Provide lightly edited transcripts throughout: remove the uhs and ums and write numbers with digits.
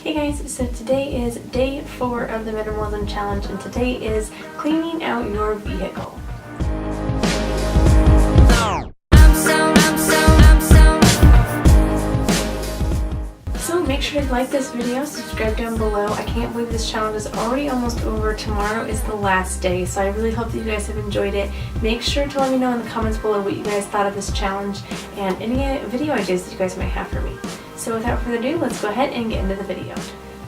Hey guys, so today is day 4 of the Minimalism Challenge, and today is cleaning out your vehicle. So make sure to like this video, subscribe down below. I can't believe this challenge is already almost over. Tomorrow is the last day, so I really hope that you guys have enjoyed it. Make sure to let me know in the comments below what you guys thought of this challenge and any video ideas that you guys might have for me. So without further ado, let's go ahead and get into the video.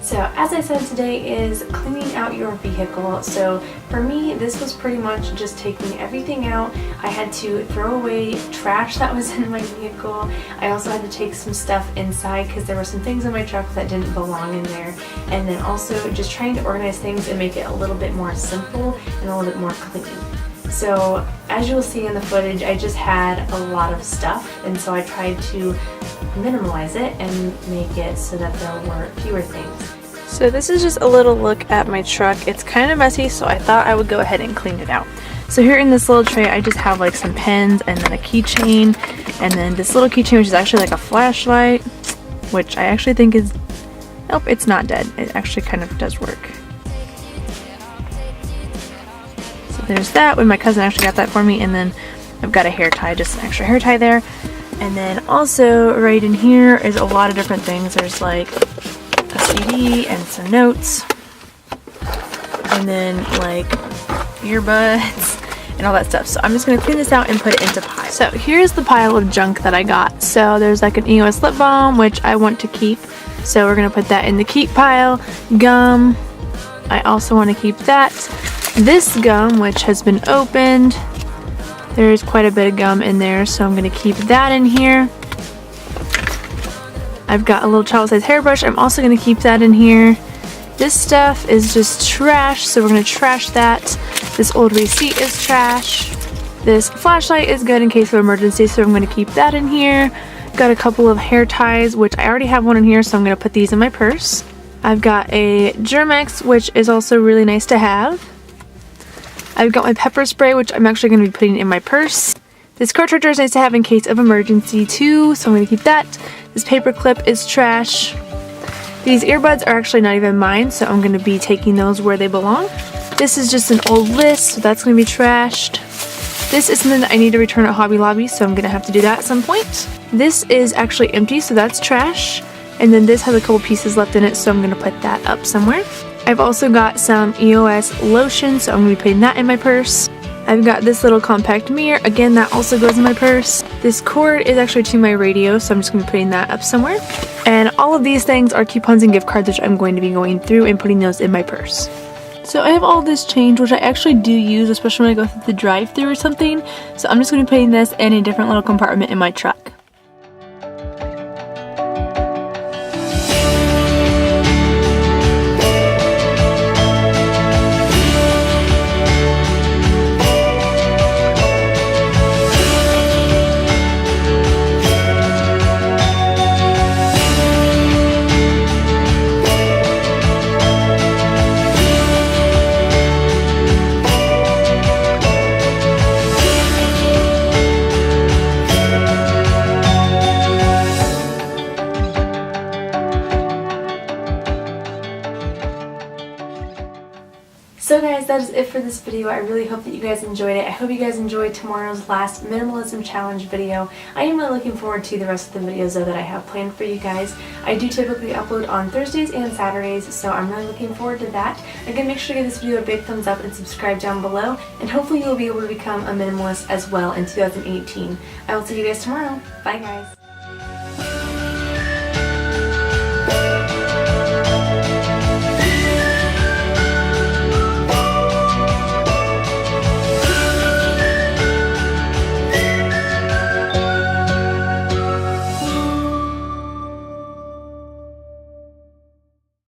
So as I said, today is cleaning out your vehicle. So for me, this was pretty much just taking everything out. I had to throw away trash that was in my vehicle. I also had to take some stuff inside because there were some things in my truck that didn't belong in there. And then also just trying to organize things and make it a little bit more simple and a little bit more clean. So as you'll see in the footage, I just had a lot of stuff, and so I tried to minimalize it and make it so that there were fewer things. So this is just a little look at my truck. It's kind of messy, so I thought I would go ahead and clean it out. So here in this little tray, I just have like some pens and then a keychain, and then this little keychain, which is actually like a flashlight, which I actually think is, nope, it's not dead. It actually kind of does work. There's that, when my cousin actually got that for me, and then I've got a hair tie, just an extra hair tie there. And then also right in here is a lot of different things. There's like a CD and some notes, and then like earbuds and all that stuff. So I'm just going to clean this out and put it into piles. So here's the pile of junk that I got. So there's like an EOS lip balm, which I want to keep, so we're going to put that in the keep pile. Gum, I also want to keep that. This gum, which has been opened, there's quite a bit of gum in there, so I'm going to keep that in here. I've got a little child size hairbrush. I'm also going to keep that in here. This stuff is just trash, so we're going to trash that. This old receipt is trash. This flashlight is good in case of emergency, so I'm going to keep that in here. Got a couple of hair ties, which I already have one in here, so I'm going to put these in my purse. I've got a Germex, which is also really nice to have. I've got my pepper spray, which I'm actually going to be putting in my purse. This car charger is nice to have in case of emergency too, so I'm going to keep that. This paper clip is trash. These earbuds are actually not even mine, so I'm going to be taking those where they belong. This is just an old list, so that's going to be trashed. This is something that I need to return at Hobby Lobby, so I'm going to have to do that at some point. This is actually empty, so that's trash. And then this has a couple pieces left in it, so I'm going to put that up somewhere. I've also got some EOS lotion, so I'm going to be putting that in my purse. I've got this little compact mirror. Again, that also goes in my purse. This cord is actually to my radio, so I'm just going to be putting that up somewhere. And all of these things are coupons and gift cards, which I'm going to be going through and putting those in my purse. So I have all this change, which I actually do use, especially when I go through the drive-thru or something. So I'm just going to be putting this in a different little compartment in my truck. So guys, that is it for this video. I really hope that you guys enjoyed it. I hope you guys enjoyed tomorrow's last Minimalism Challenge video. I am really looking forward to the rest of the videos though that I have planned for you guys. I do typically upload on Thursdays and Saturdays, so I'm really looking forward to that. Again, make sure to give this video a big thumbs up and subscribe down below, and hopefully you'll be able to become a minimalist as well in 2018. I will see you guys tomorrow. Bye guys.